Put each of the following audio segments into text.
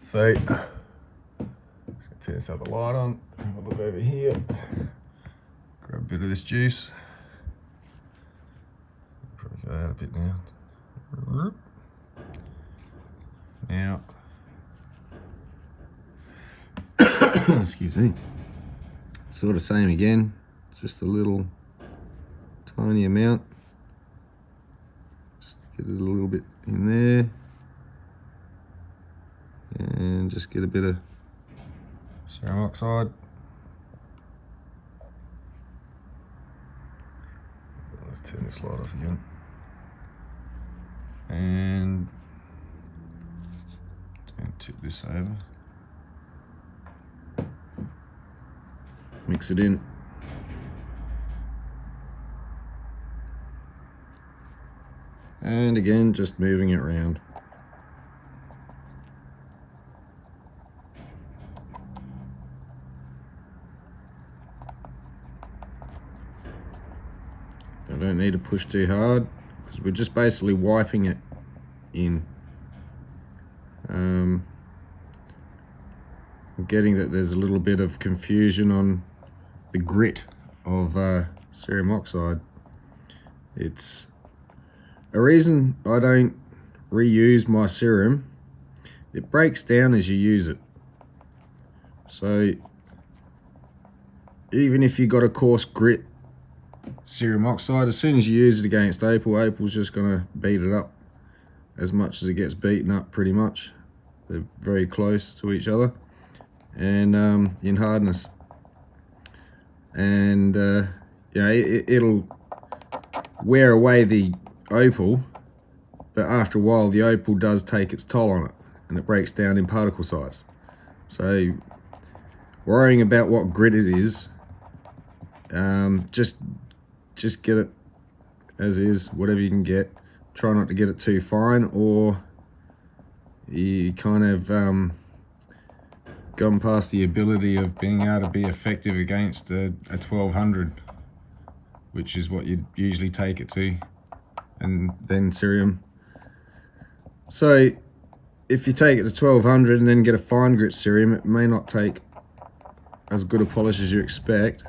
So, just gonna turn this other light on. Have a look over here. Grab a bit of this juice. Probably go out a bit now. Now, excuse me. Sort of same again, just a little tiny amount. Just to get it a little bit in there. And just get a bit of cerium oxide. Let's turn this light off again. And tip this over. Mix it in. And again, just moving it around. I don't need to push too hard because we're just basically wiping it in. I'm getting that there's a little bit of confusion on the grit of cerium oxide. It's a reason I don't reuse my cerium. It breaks down as you use it. So even if you got a coarse grit cerium oxide, as soon as you use it against Opal, Opal's just going to beat it up as much as it gets beaten up, pretty much. They're very close to each other, and in hardness. And you know, it'll wear away the Opal, but after a while the Opal does take its toll on it, and it breaks down in particle size. So worrying about what grit it is, just get it as is, whatever you can get. Try not to get it too fine, or you kind of gone past the ability of being able to be effective against a 1200, which is what you'd usually take it to, and then cerium. So if you take it to 1200 and then get a fine grit cerium, it may not take as good a polish as you expect.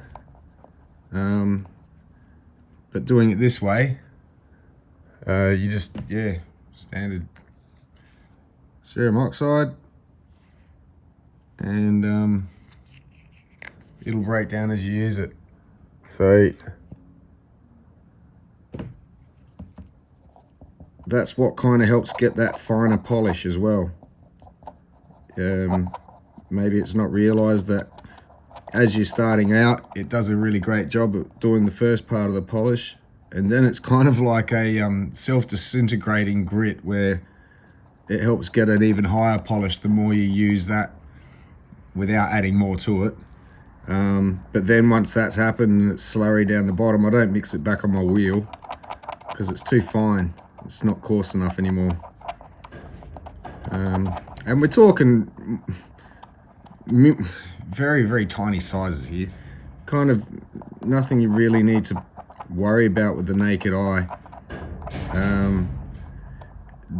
But doing it this way, you just, standard cerium oxide, and it'll break down as you use it. So that's what kind of helps get that finer polish as well. Maybe it's not realized that as you're starting out, it does a really great job at doing the first part of the polish, and then it's kind of like a self-disintegrating grit where it helps get an even higher polish the more you use that without adding more to it. But then once that's happened and it's slurry down the bottom, I don't mix it back on my wheel because it's too fine. It's not coarse enough anymore. And we're talking very, very tiny sizes here. Kind of nothing you really need to worry about with the naked eye.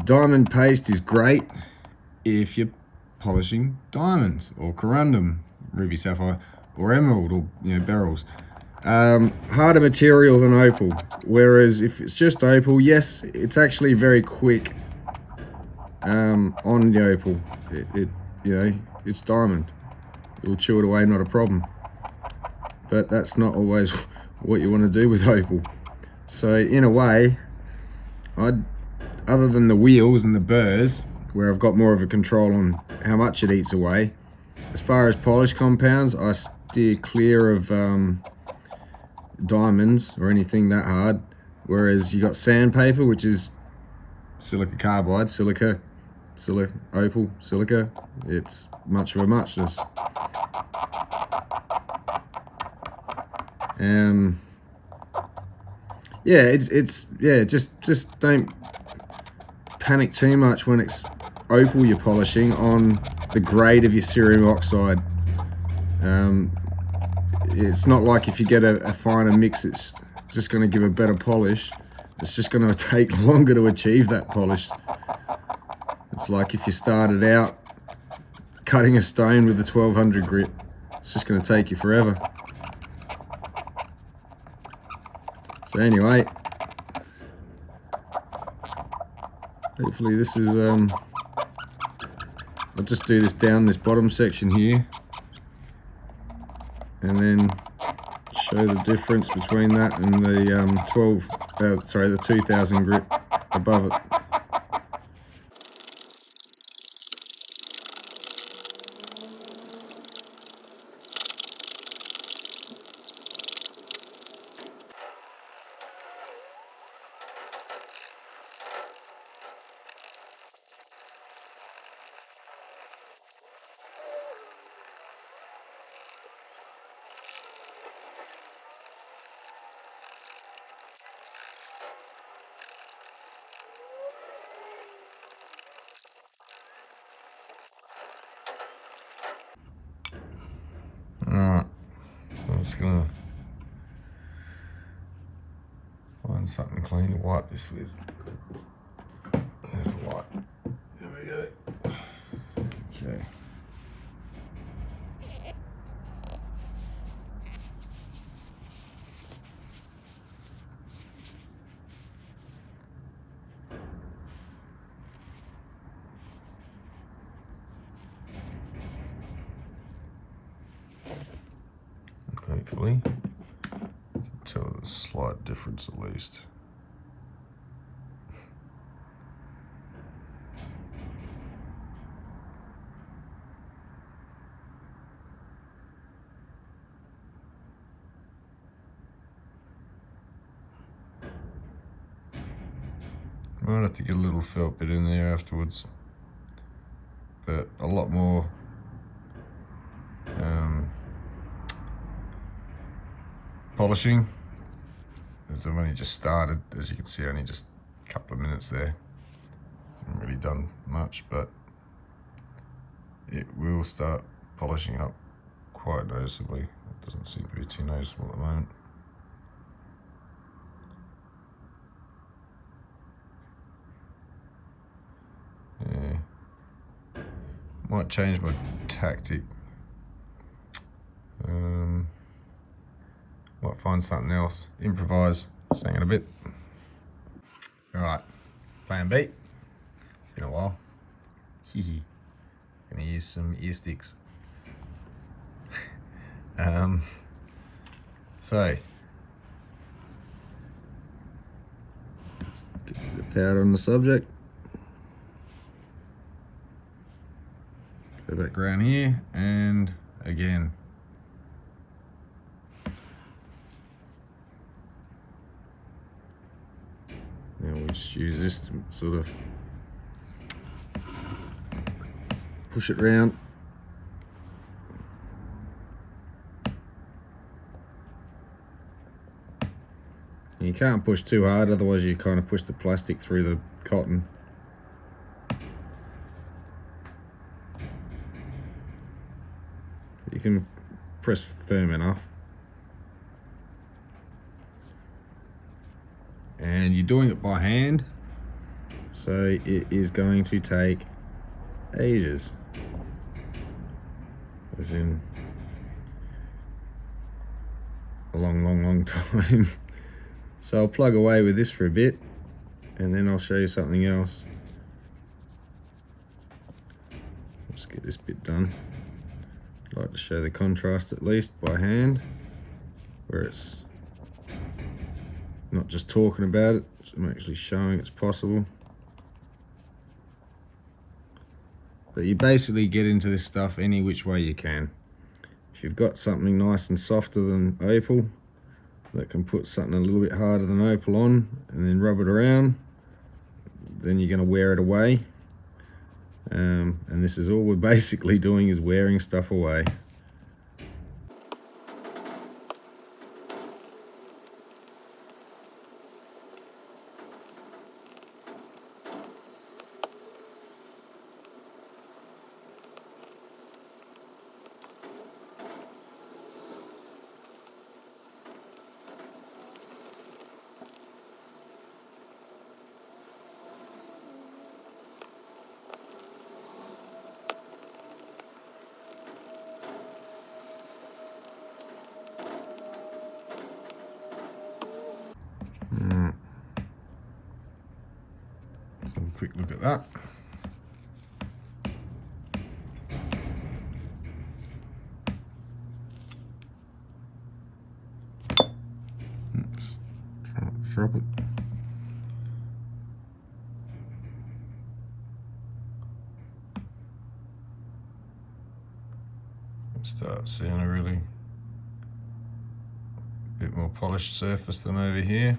Diamond paste is great if you're polishing diamonds or corundum, ruby sapphire, or emerald, or beryls. Harder material than Opal, whereas if it's just Opal, yes, it's actually very quick on the Opal. It's diamond. It'll chew it away, not a problem. But that's not always what you want to do with Opal. So in a way, other than the wheels and the burrs, where I've got more of a control on how much it eats away, as far as polish compounds, I steer clear of diamonds or anything that hard. Whereas you got sandpaper, which is silica carbide, silica, Opal, silica. It's much of a muchness. Just don't panic too much when it's Opal you're polishing on the grade of your cerium oxide. It's not like if you get a finer mix, it's just going to give a better polish. It's just going to take longer to achieve that polish. It's like if you started out cutting a stone with the 1200 grit. It's just going to take you forever. So anyway, hopefully this is, I'll just do this down this bottom section here and then show the difference between that and the the 2000 grit above it. Alright, I'm just gonna find something clean to wipe this with. There's the light. There we go. Okay. Hopefully, you can tell the slight difference at least. Might have to get a little felt bit in there afterwards, but a lot more polishing, as I've only just started. As you can see, only just a couple of minutes there. Haven't really done much, but it will start polishing up quite noticeably. It doesn't seem to be too noticeable at the moment. Yeah, might change my tactic. Might find something else. Improvise. See you in a bit. Alright, plan B. Been a while. Hehe. Gonna use some ear sticks. So, get the powder on the subject. Go back around here and again. Now we just use this to sort of push it round. You can't push too hard, otherwise you kind of push the plastic through the cotton. You can press firm enough. And you're doing it by hand, so it is going to take ages. As in a long time. So I'll plug away with this for a bit and then I'll show you something else. Let's get this bit done. I'd like to show the contrast at least by hand, where it's not just talking about it, I'm actually showing it's possible. But you basically get into this stuff any which way you can. If you've got something nice and softer than Opal, that can put something a little bit harder than Opal on and then rub it around, then you're going to wear it away. And this is all we're basically doing, is wearing stuff away. Let's have a quick look at that. Oops. Try not to drop it. Start seeing a really bit more polished surface than over here.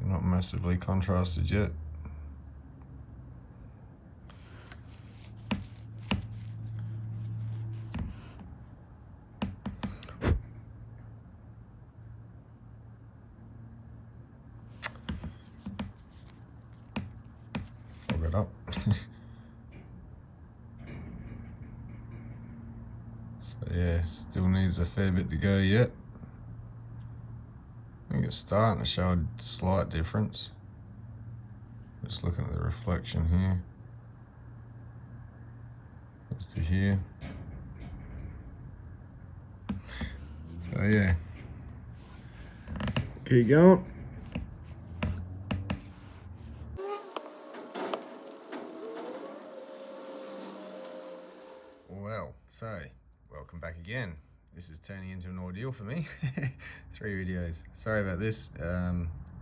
Not massively contrasted yet. Fog it up. So yeah, still needs a fair bit to go yet. I think it's starting to show a slight difference. Just looking at the reflection here. That's to here. So yeah. Keep going. Well, so welcome back again. This is turning into an ordeal for me. 3 videos. Sorry about this. I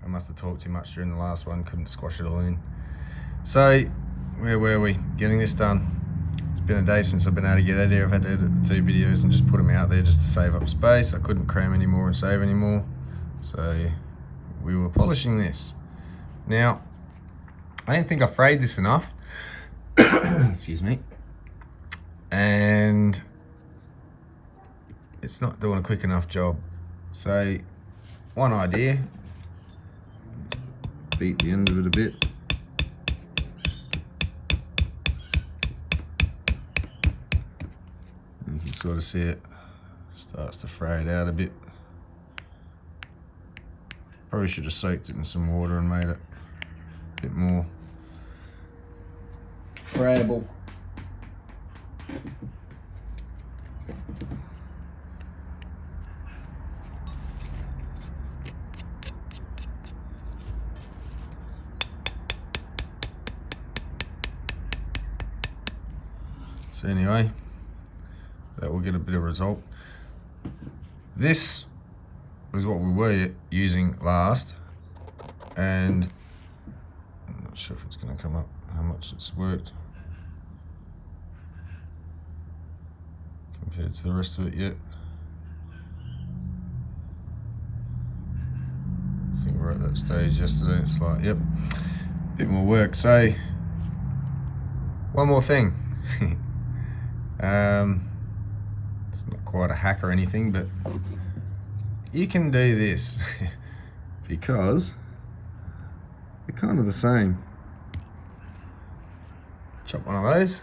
must have talked too much during the last one, couldn't squash it all in. So, where were we? Getting this done. It's been a day since I've been able to get out of here. I've had to edit the 2 videos and just put them out there just to save up space. I couldn't cram anymore and save anymore. So, we were polishing this. Now, I didn't think I frayed this enough. Excuse me. And it's not doing a quick enough job. So one idea, beat the end of it a bit. And you can sort of see it starts to fray it out a bit. Probably should have soaked it in some water and made it a bit more frayable. So anyway, that will get a bit of result. This was what we were using last, and I'm not sure if it's going to come up how much it's worked compared to the rest of it yet. I think we're at that stage yesterday. It's like, yep, a bit more work. So one more thing. It's not quite a hack or anything, but you can do this because they're kind of the same. Chop one of those,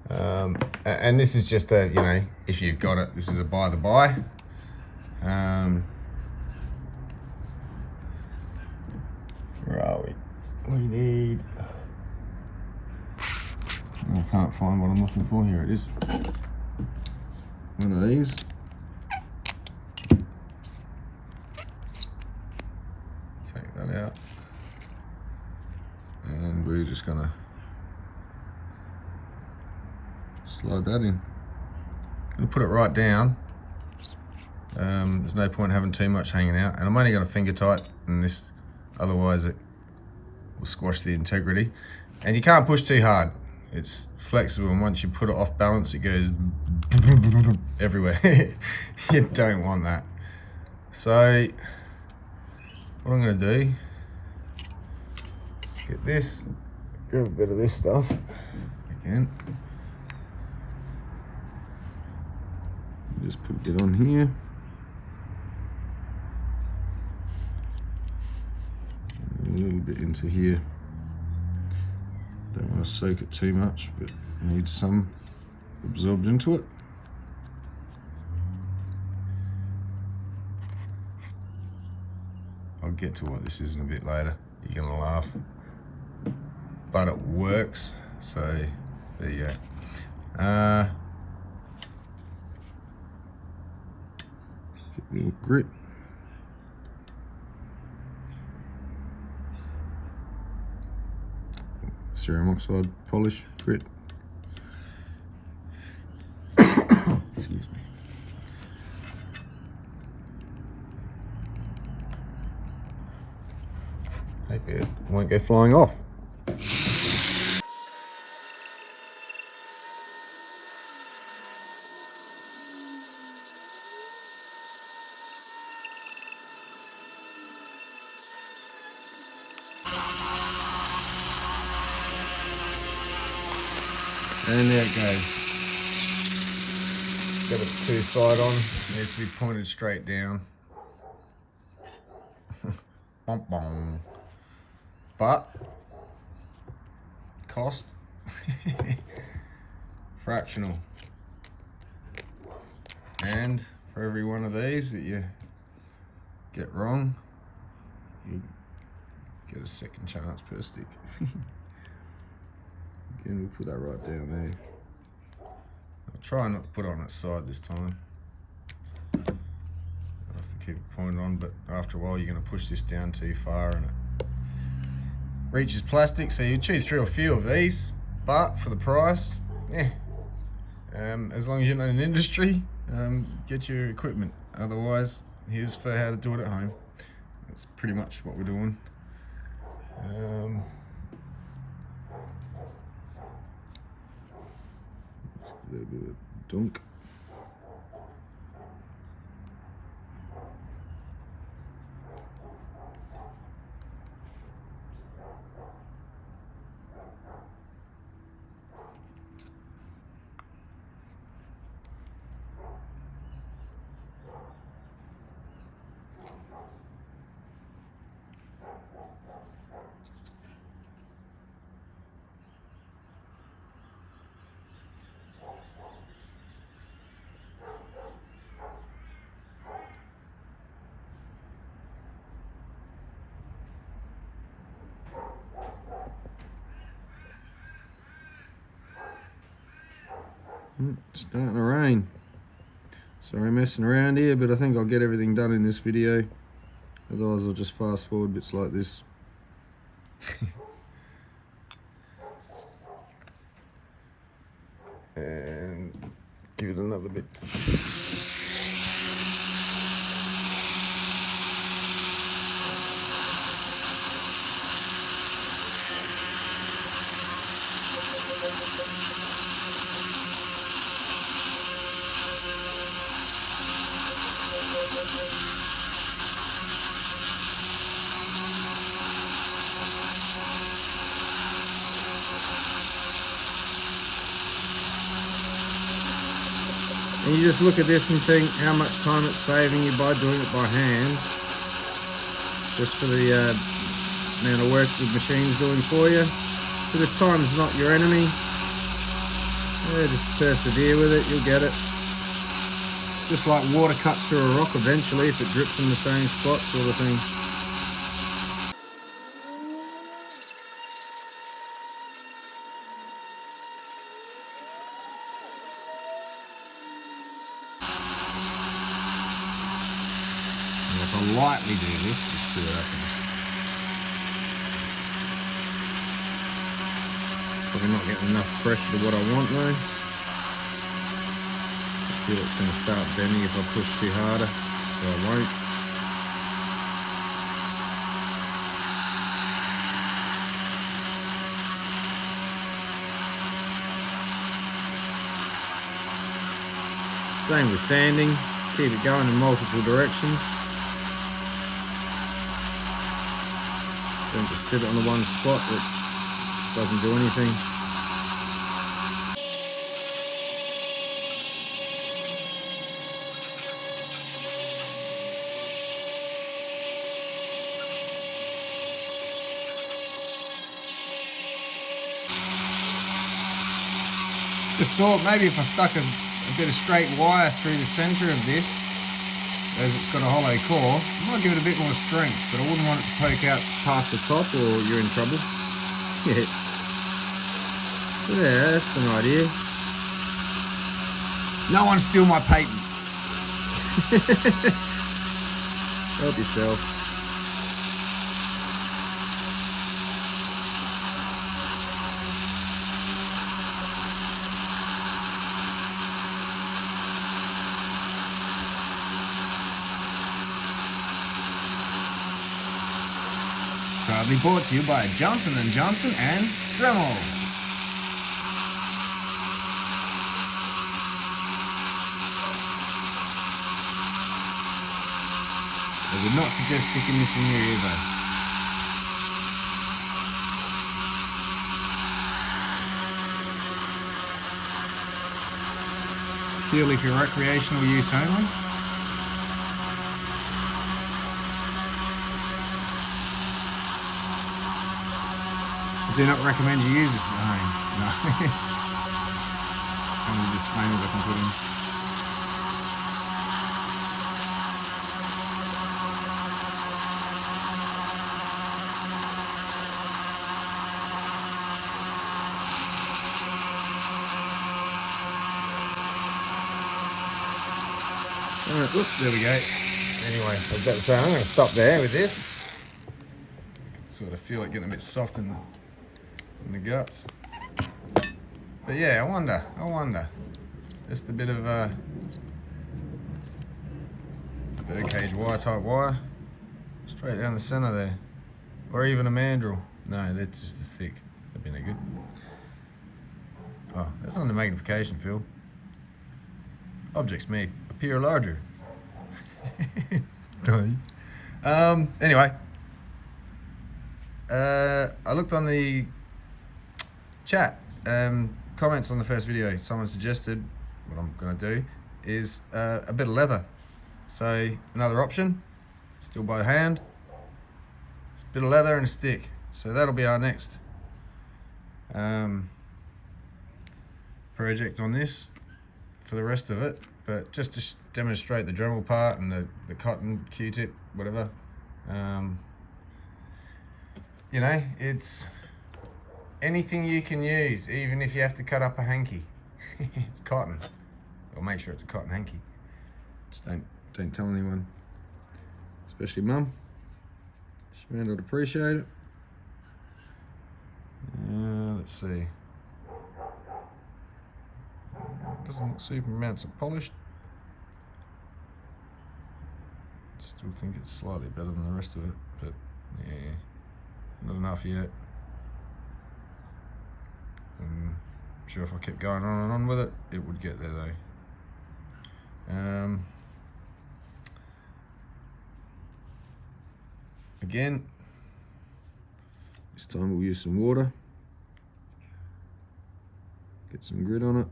and this is just a, you know, if you've got it, this is a by the by. Where are we? We need, I can't find what I'm looking for. Here it is. One of these. Take that out. And we're just gonna slide that in. Gonna put it right down. There's no point having too much hanging out. And I'm only gonna finger tight in this, otherwise it will squash the integrity. And you can't push too hard. It's flexible, and once you put it off balance, it goes everywhere. You don't want that. So what I'm going to do is get this, grab a bit of this stuff again, just put a bit on here, and a little bit into here. Don't want to soak it too much, but need some absorbed into it. I'll get to what this is in a bit later. You're gonna laugh. but it works. So there you go. Get a little grit. Cerium oxide polish grit. Excuse me. Hopefully it won't go flying off. And there it goes. Got a two-side on. It needs to be pointed straight down. Bum, bum. But cost fractional. And for every one of these that you get wrong, you get a second chance per stick. Again, we'll put that right down there. I'll try not to put it on its side this time. I'll have to keep it pointed on, but after a while you're going to push this down too far and it reaches plastic, so you chew through a few of these, but for the price, yeah. As long as you're not in industry, get your equipment. Otherwise, here's for how to do it at home. That's pretty much what we're doing. Just a little bit of dunk. It's starting to rain. Sorry messing around here, but I think I'll get everything done in this video. Otherwise I'll just fast forward bits like this. And give it another bit. And you just look at this and think how much time it's saving you by doing it by hand, just for the amount of work the machine's doing for you. But if time's not your enemy, yeah, just persevere with it, you'll get it. Just like water cuts through a rock eventually if it drips in the same spot, sort of thing. And if I lightly do this, let's see what happens. Probably not getting enough pressure to what I want though. I feel it's going to start bending if I push too harder, so I won't. Same with sanding, keep it going in multiple directions. Don't just sit it on the one spot that just doesn't do anything. Just thought maybe if I stuck a bit of straight wire through the centre of this, as it's got a hollow core, I might give it a bit more strength, but I wouldn't want it to poke out past the top or you're in trouble. Yeah. So yeah, that's an idea. No one steal my patent. Help yourself. Proudly brought to you by Johnson & Johnson and Dremel. I would not suggest sticking this in your ear though. Purely for recreational use only. I do not recommend you use this at home. No. Only disclaimers I can put in. Alright, whoops, there we go. Anyway, I was about to say, I'm going to stop there with this. I can sort of feel it getting a bit soft in the guts. But yeah, I wonder. Just a bit of a birdcage wire type wire. Straight down the centre there. Or even a mandrel. No, that's just as thick. That'd be no good. Oh, that's on the magnification, Phil. Objects may appear larger. Anyway, I looked on the chat, comments on the first video. Someone suggested what I'm going to do is a bit of leather. So another option, still by hand. It's a bit of leather and a stick. So that'll be our next project on this for the rest of it. But just to demonstrate the Dremel part and the cotton Q-tip, whatever. You know, it's anything you can use, even if you have to cut up a hanky. It's cotton. Or make sure it's a cotton hanky. Just don't tell anyone, especially Mum. She may not appreciate it. Let's see. Doesn't look super amounts of polished. Still think it's slightly better than the rest of it, but yeah, not enough yet. I'm sure if I kept going on and on with it, it would get there though. Again, this time we'll use some water, get some grit on it,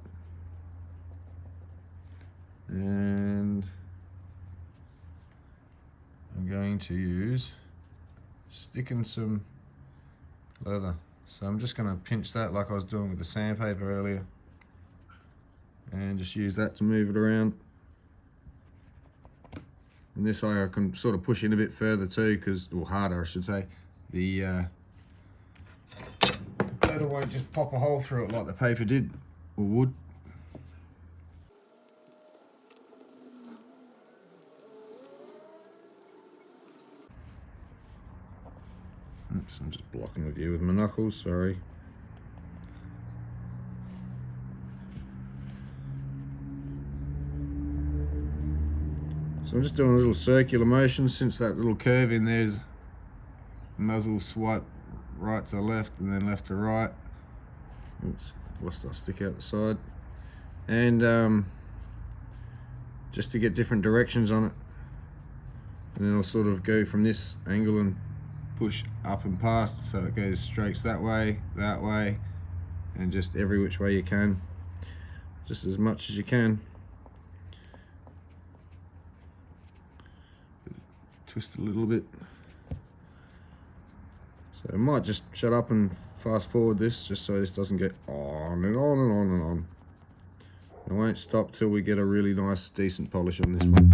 and I'm going to use sticking some leather. So I'm just going to pinch that like I was doing with the sandpaper earlier, and just use that to move it around. And this way I can sort of push in a bit further too, or harder I should say. The leather won't just pop a hole through it like the paper did, or would. Oops, I'm just blocking with you with my knuckles, sorry. So I'm just doing a little circular motion, since that little curve in there's muzzle swipe right to left and then left to right. Oops, lost that stick out the side. And just to get different directions on it. And then I'll sort of go from this angle and push up and past, so it goes strokes that way, and just every which way you can, just as much as you can. Twist a little bit. So I might just shut up and fast forward this, just so this doesn't get on and on and on and on. I won't stop till we get a really nice, decent polish on this one.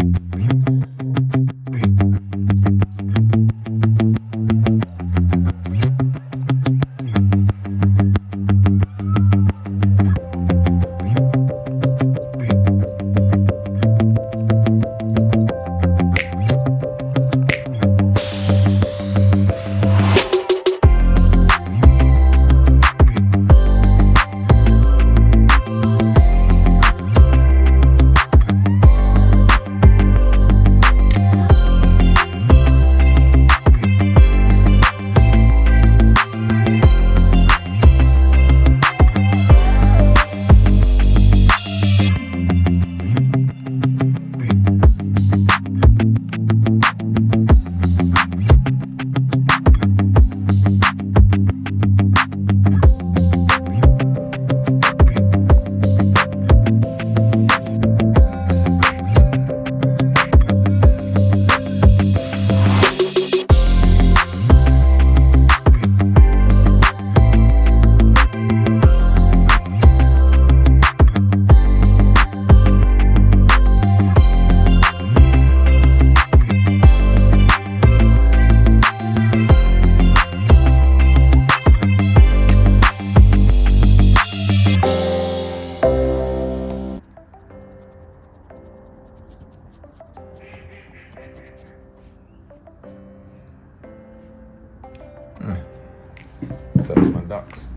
So my ducks.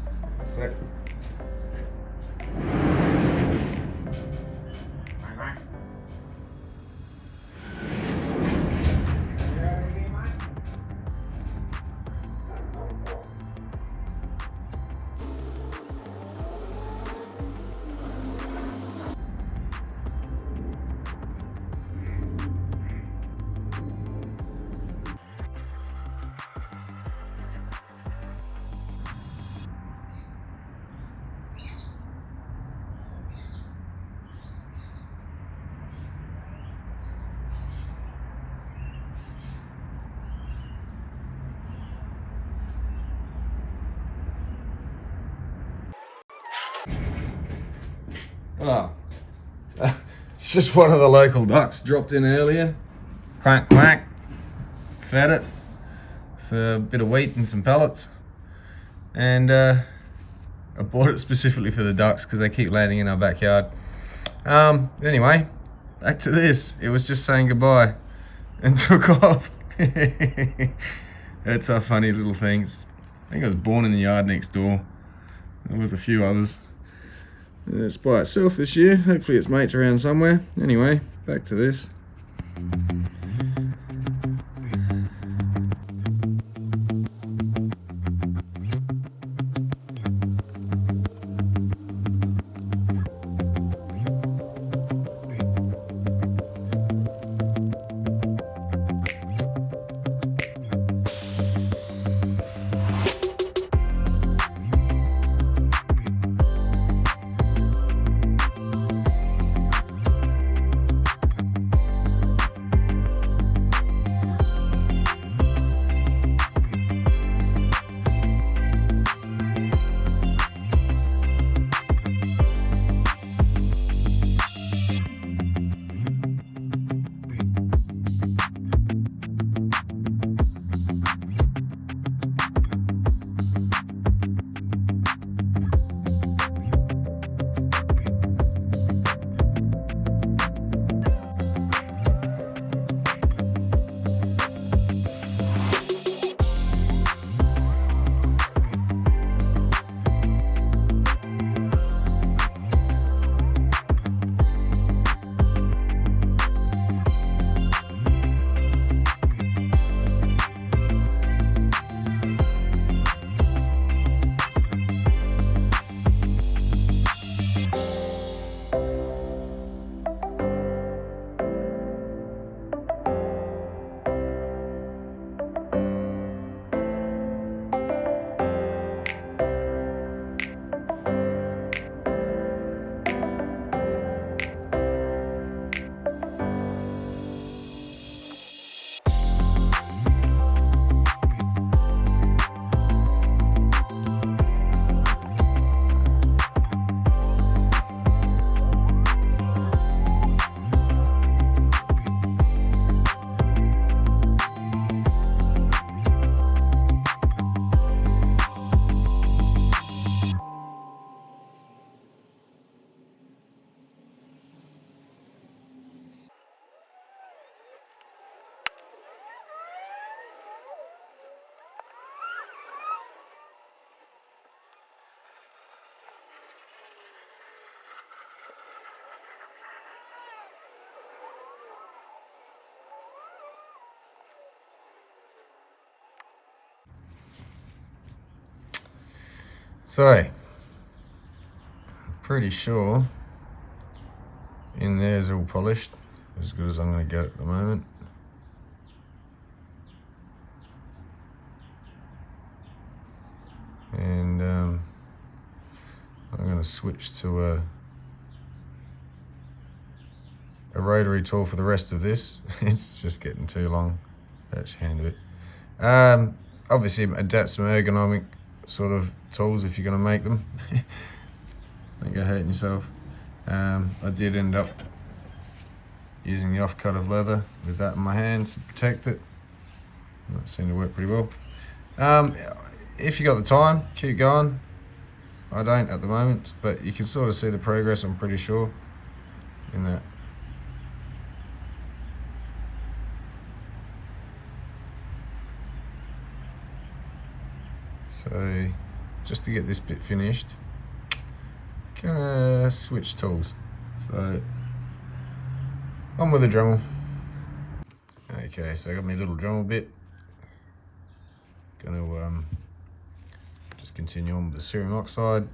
Set. Oh, it's just one of the local ducks dropped in earlier. Quack, quack. Fed it. It's a bit of wheat and some pellets. And I bought it specifically for the ducks because they keep landing in our backyard. Anyway, back to this. It was just saying goodbye and took off. It's our funny little things. I think it was born in the yard next door. There was a few others. It's by itself this year. Hopefully its mates around somewhere. Anyway, back to this. So, pretty sure in there is all polished, as good as I'm going to get at the moment. And I'm going to switch to a rotary tool for the rest of this. It's just getting too long. That's hand of it. Obviously adapt some ergonomic sort of tools if you're going to make them. Don't go hurting yourself. I did end up using the offcut of leather with that in my hands to protect it. That seemed to work pretty well. If you got the time, keep going. I don't at the moment, but you can sort of see the progress, I'm pretty sure, in that. So just to get this bit finished, gonna switch tools. So on with the dremel. Okay, so I got my little dremel bit. Gonna just continue on with the cerium oxide.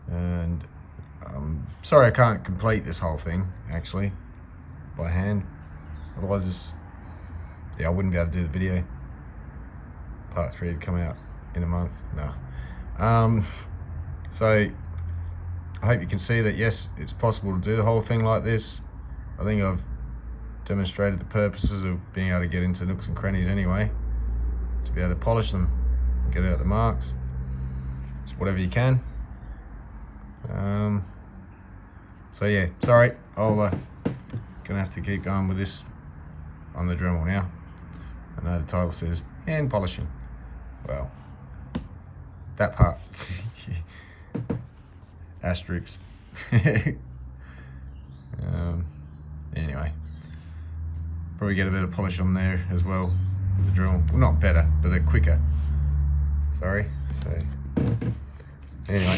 And sorry I can't complete this whole thing actually by hand. Otherwise, I wouldn't be able to do the video. Part 3 would come out in a month. No. So I hope you can see that yes, it's possible to do the whole thing like this. I think I've demonstrated the purposes of being able to get into nooks and crannies anyway, to be able to polish them and get out the marks. Just whatever you can. So yeah, sorry, I'll gonna have to keep going with this on the dremel now. I know the title says hand polishing. Well, that part. Asterisks. Anyway, probably get a bit of polish on there as well with the dremel. Well, not better, but they're quicker. Sorry. So anyway.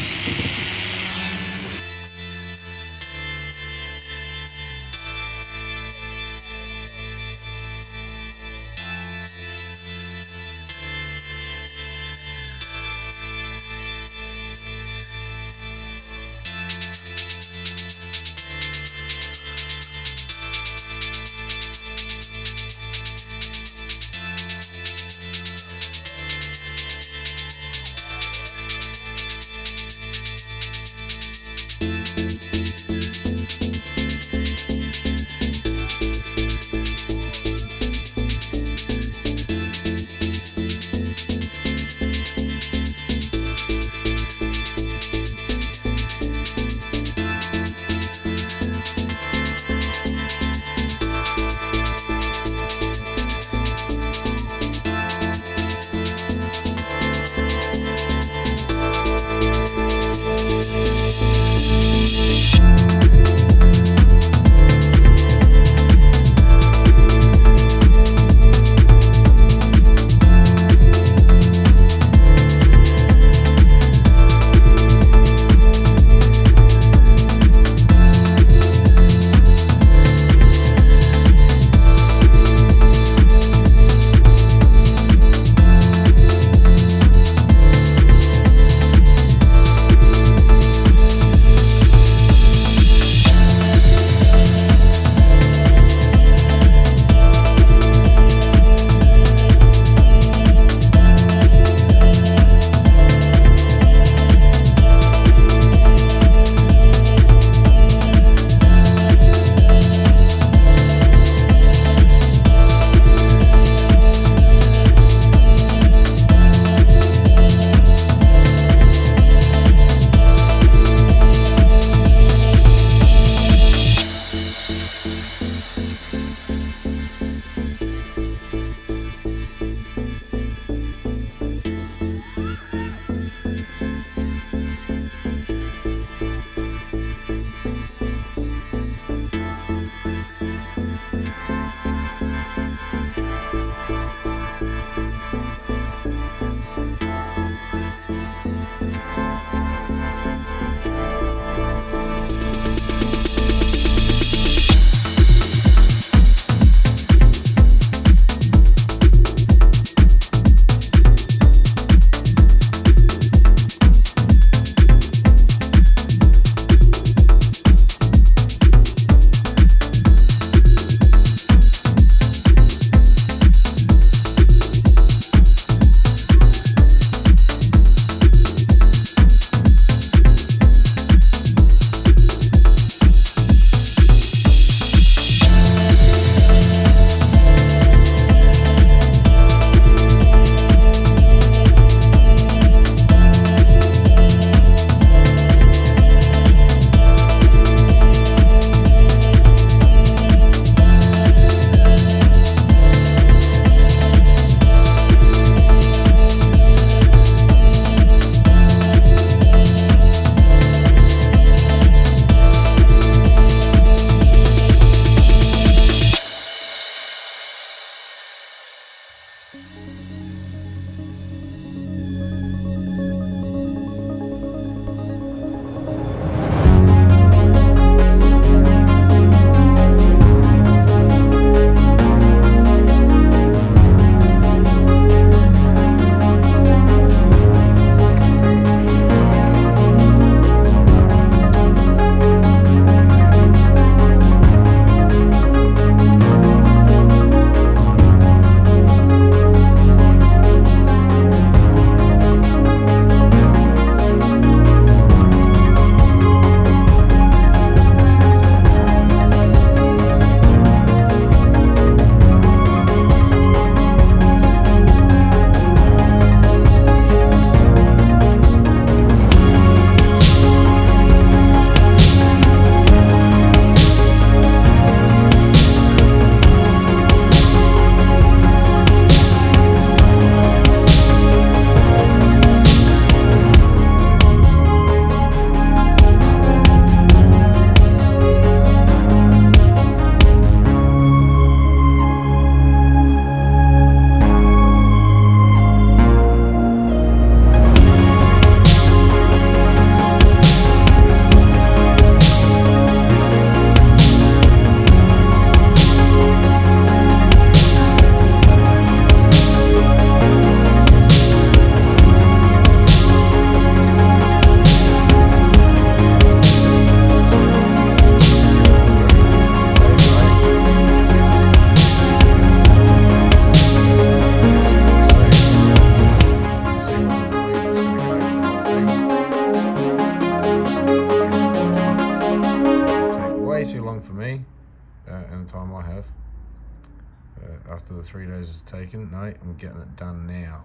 3 days has taken. No, I'm getting it done now.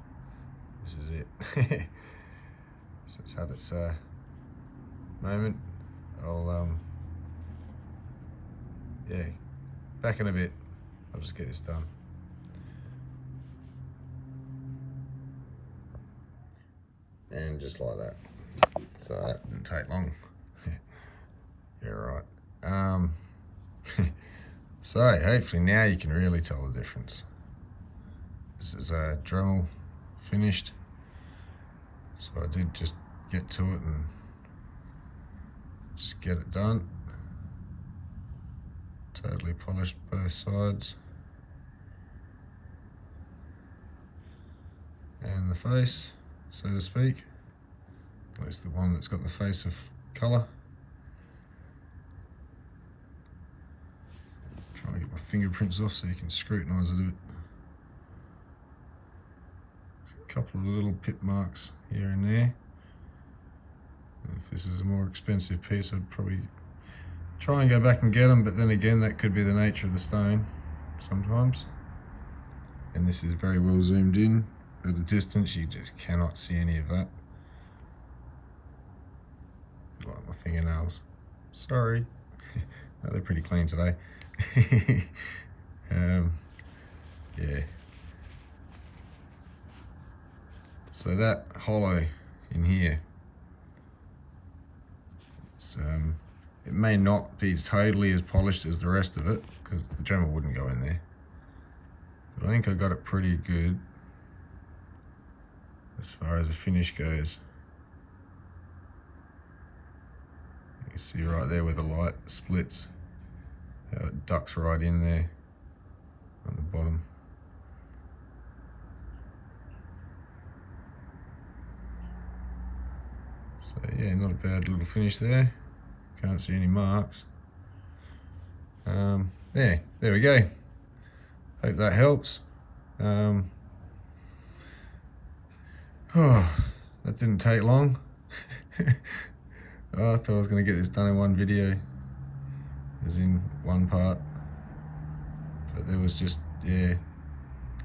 This is it. So it's had its moment. I'll yeah, back in a bit. I'll just get this done. And just like that. So that didn't take long. Yeah, right. So hopefully now you can really tell the difference. This is a dremel finished. So I did just get to it and just get it done. Totally polished both sides. And the face, so to speak. At least the one that's got the face of colour. Trying to get my fingerprints off so you can scrutinise it a bit. A couple of little pip marks here and there. If this is a more expensive piece, I'd probably try and go back and get them, but then again, that could be the nature of the stone sometimes. And this is very well zoomed in. At a distance, you just cannot see any of that. Like my fingernails. Sorry. No, they're pretty clean today. Yeah. So that hollow in here, it's, it may not be totally as polished as the rest of it because the dremel wouldn't go in there. But I think I got it pretty good as far as the finish goes. You can see right there where the light splits, how it ducks right in there on the bottom. So yeah, not a bad little finish there. Can't see any marks. There we go. Hope that helps. Oh, that didn't take long. Oh, I thought I was going to get this done in one video, as in one part. But there was just, yeah.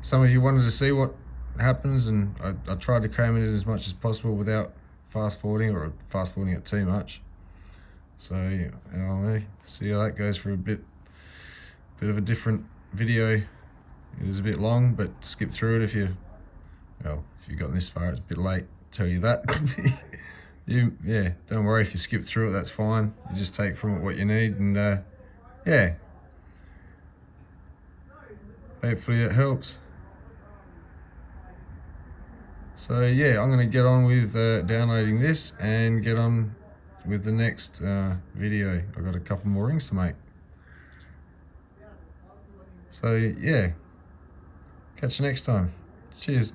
Some of you wanted to see what happens, and I tried to cram it in as much as possible without fast forwarding or fast forwarding it too much. So I'll see how that goes for a bit of a different video. It is a bit long, but skip through it if you've gotten this far. It's a bit late to tell you that. Yeah, don't worry if you skip through it, that's fine. You just take from it what you need, and yeah, hopefully it helps. So yeah, I'm going to get on with downloading this and get on with the next video. I've got a couple more rings to make. So yeah, catch you next time. Cheers.